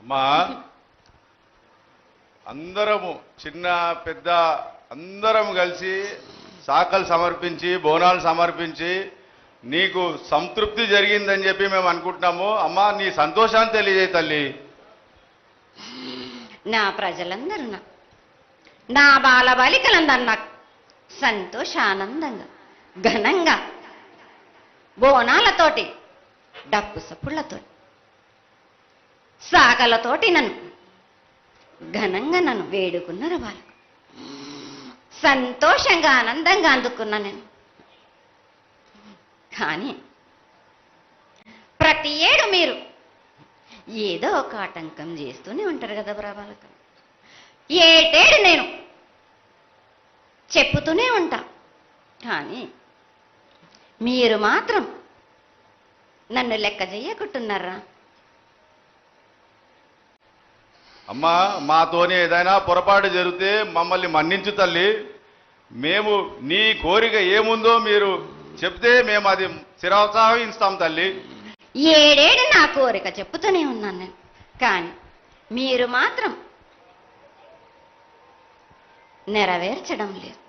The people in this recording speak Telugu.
మా అందరము చిన్న పెద్ద అందరం కలిసి శాఖలు సమర్పించి బోనాలు సమర్పించి నీకు సంతృప్తి జరిగిందని చెప్పి మేము అనుకుంటున్నాము. అమ్మా నీ సంతోషాన్ని తెలియజేయ తల్లి. నా ప్రజలందరూ నా బాలబాలికలందరూ నాకు సంతోషానందంగా ఘనంగా బోనాలతోటి డప్పు సప్పుళ్లతోటి శాఖలతోటి నన్ను ఘనంగా నన్ను వేడుకున్నారు. వాళ్ళు సంతోషంగా ఆనందంగా అందుకున్నా నేను. కానీ ప్రతి ఏడు మీరు ఏదో ఒక ఆటంకం చేస్తూనే ఉంటారు కదా బ్రాబాలకు. ఏటేడు నేను చెప్పుతూనే ఉంటా, కానీ మీరు మాత్రం నన్ను లెక్క చెయ్యకుంటున్నారా? అమ్మా మాతోనే ఏదైనా పొరపాటు జరిగితే మమ్మల్ని మన్నించు తల్లి. మేము నీ కోరిక ఏముందో మీరు చెప్తే మేము అది శిరోత్సాహిస్తాం తల్లి. ఏడేడు నా కోరిక చెప్పుతూనే ఉన్నాను నేను, కానీ మీరు మాత్రం నెరవేర్చడం లేదు.